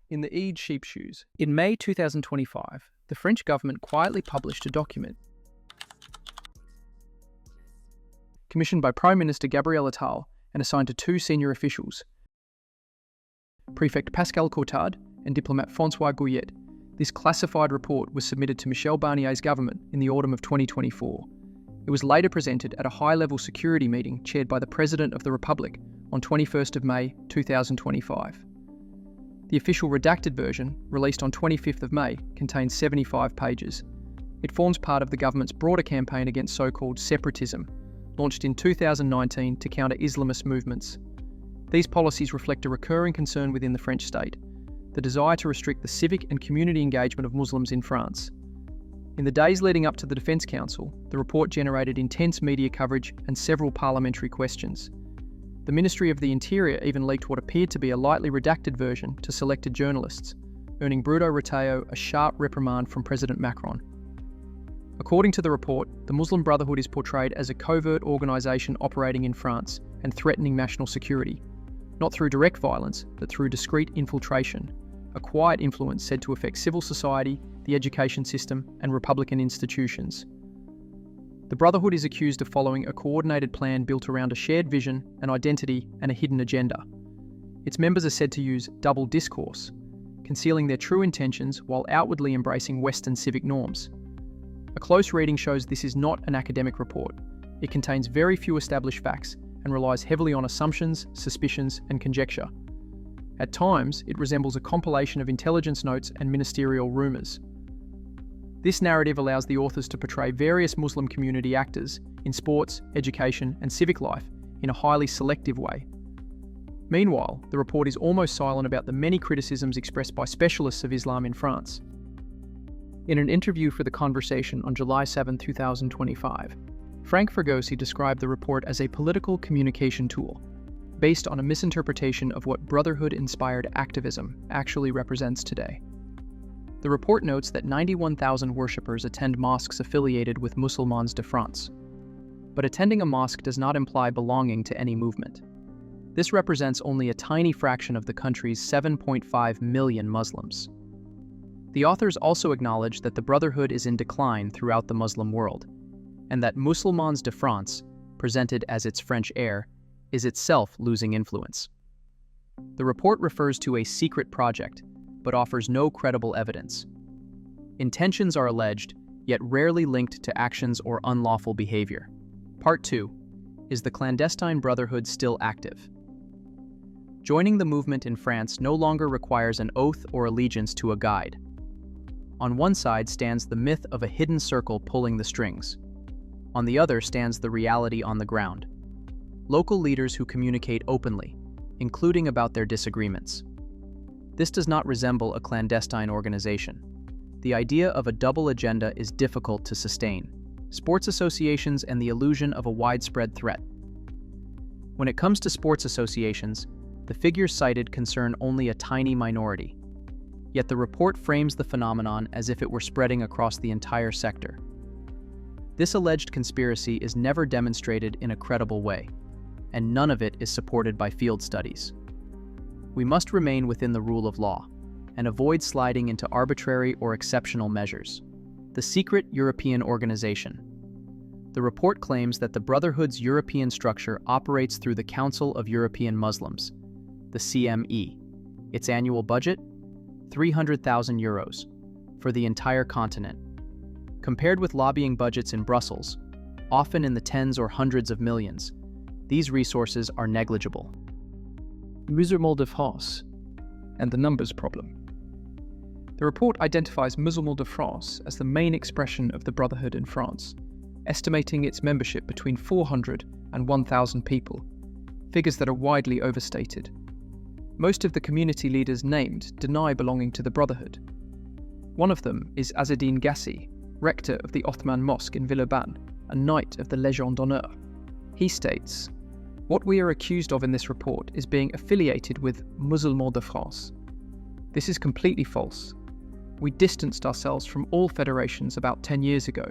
In the Eid sheep shoes. In May 2025, the French government quietly published a document commissioned by Prime Minister Gabriel Attal and assigned to two senior officials, Prefect Pascal Courtade and diplomat François Gouillet. This classified report was submitted to Michel Barnier's government in the autumn of 2024. It was later presented at a high-level security meeting chaired by the President of the Republic on 21st of May 2025. The official redacted version, released on 25th of May, contains 75 pages. It forms part of the government's broader campaign against so-called separatism, launched in 2019 to counter Islamist movements. These policies reflect a recurring concern within the French state, the desire to restrict the civic and community engagement of Muslims in France. In the days leading up to the Defence Council, the report generated intense media coverage and several parliamentary questions. The Ministry of the Interior even leaked what appeared to be a lightly redacted version to selected journalists, earning Bruno Retailleau a sharp reprimand from President Macron. According to the report, the Muslim Brotherhood is portrayed as a covert organisation operating in France and threatening national security, not through direct violence, but through discreet infiltration, a quiet influence said to affect civil society, the education system, and Republican institutions. The Brotherhood is accused of following a coordinated plan built around a shared vision, an identity, and a hidden agenda. Its members are said to use double discourse, concealing their true intentions while outwardly embracing Western civic norms. A close reading shows this is not an academic report. It contains very few established facts and relies heavily on assumptions, suspicions, and conjecture. At times, it resembles a compilation of intelligence notes and ministerial rumours. This narrative allows the authors to portray various Muslim community actors in sports, education, and civic life in a highly selective way. Meanwhile, the report is almost silent about the many criticisms expressed by specialists of Islam in France. In an interview for The Conversation on July 7, 2025, Frank Fregosi described the report as a political communication tool, based on a misinterpretation of what Brotherhood-inspired activism actually represents today. The report notes that 91,000 worshippers attend mosques affiliated with Musulmans de France. But attending a mosque does not imply belonging to any movement. This represents only a tiny fraction of the country's 7.5 million Muslims. The authors also acknowledge that the Brotherhood is in decline throughout the Muslim world, and that Musulmans de France, presented as its French heir, is itself losing influence. The report refers to a secret project, but offers no credible evidence. Intentions are alleged, yet rarely linked to actions or unlawful behavior. Part 2. Is the clandestine Brotherhood still active? Joining the movement in France no longer requires an oath or allegiance to a guide. On one side stands the myth of a hidden circle pulling the strings. On the other stands the reality on the ground. Local leaders who communicate openly, including about their disagreements. This does not resemble a clandestine organization. The idea of a double agenda is difficult to sustain. Sports associations and the illusion of a widespread threat. When it comes to sports associations, the figures cited concern only a tiny minority. Yet the report frames the phenomenon as if it were spreading across the entire sector. This alleged conspiracy is never demonstrated in a credible way, and none of it is supported by field studies. We must remain within the rule of law and avoid sliding into arbitrary or exceptional measures. The Secret European Organization. The report claims that the Brotherhood's European structure operates through the Council of European Muslims, the CME. Its annual budget? €300,000 for the entire continent. Compared with lobbying budgets in Brussels, often in the tens or hundreds of millions, these resources are negligible. Musulmans de France and the numbers problem. The report identifies Musulmans de France as the main expression of the Brotherhood in France, estimating its membership between 400 and 1,000 people, figures that are widely overstated. Most of the community leaders named deny belonging to the Brotherhood. One of them is Azzedine Gassi, rector of the Othman Mosque in Villeurbanne, a Knight of the Légion d'Honneur. He states, "What we are accused of in this report is being affiliated with Musulmans de France. This is completely false. We distanced ourselves from all federations about 10 years ago.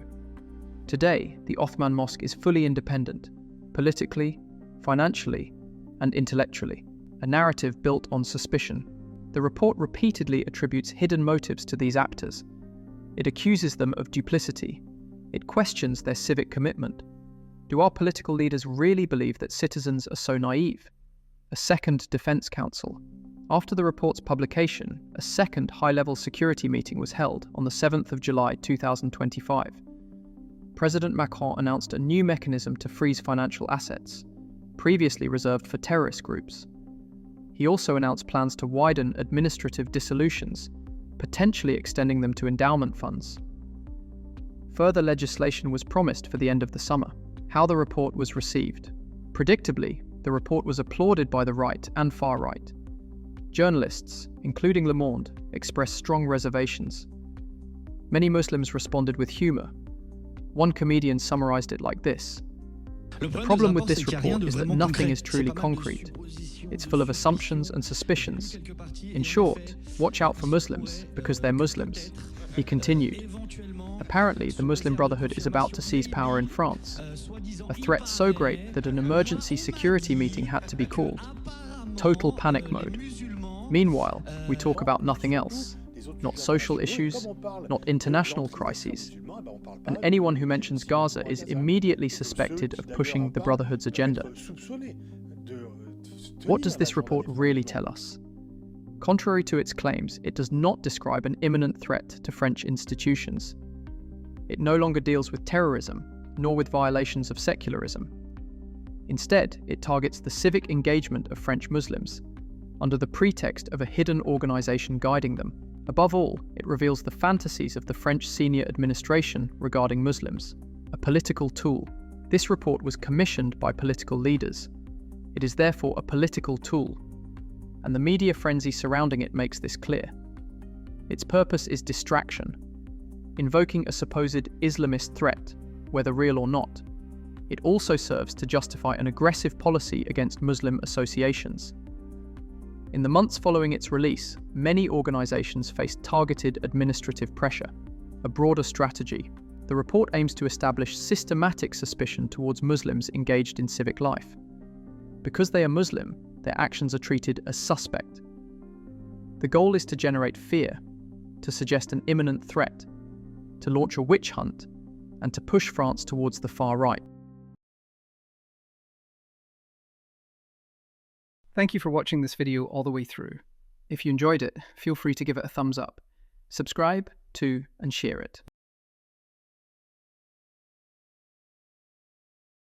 Today, the Othman Mosque is fully independent, politically, financially, and intellectually. A narrative built on suspicion. The report repeatedly attributes hidden motives to these actors. It accuses them of duplicity. It questions their civic commitment. Do our political leaders really believe that citizens are so naive? A second defense council. After the report's publication, a second high-level security meeting was held on the 7th of July 2025. President Macron announced a new mechanism to freeze financial assets, previously reserved for terrorist groups. He also announced plans to widen administrative dissolutions, potentially extending them to endowment funds. Further legislation was promised for the end of the summer. How the report was received. Predictably, the report was applauded by the right and far right. Journalists, including Le Monde, expressed strong reservations. Many Muslims responded with humor. One comedian summarized it like this: "The problem with this report is that nothing is truly concrete. It's full of assumptions and suspicions. In short, watch out for Muslims, because they're Muslims." He continued. Apparently, the Muslim Brotherhood is about to seize power in France. A threat so great that an emergency security meeting had to be called. Total panic mode. Meanwhile, we talk about nothing else. Not social issues, not international crises. And anyone who mentions Gaza is immediately suspected of pushing the Brotherhood's agenda. What does this report really tell us? Contrary to its claims, it does not describe an imminent threat to French institutions. It no longer deals with terrorism, nor with violations of secularism. Instead, it targets the civic engagement of French Muslims, under the pretext of a hidden organization guiding them. Above all, it reveals the fantasies of the French senior administration regarding Muslims, a political tool. This report was commissioned by political leaders. It is therefore a political tool, and the media frenzy surrounding it makes this clear. Its purpose is distraction, invoking a supposed Islamist threat, whether real or not. It also serves to justify an aggressive policy against Muslim associations. In the months following its release, many organizations faced targeted administrative pressure, a broader strategy. The report aims to establish systematic suspicion towards Muslims engaged in civic life. Because they are Muslim, their actions are treated as suspect. The goal is to generate fear, to suggest an imminent threat, to launch a witch hunt, and to push France towards the far right. Thank you for watching this video all the way through. If you enjoyed it, feel free to give it a thumbs up, subscribe to, and share it.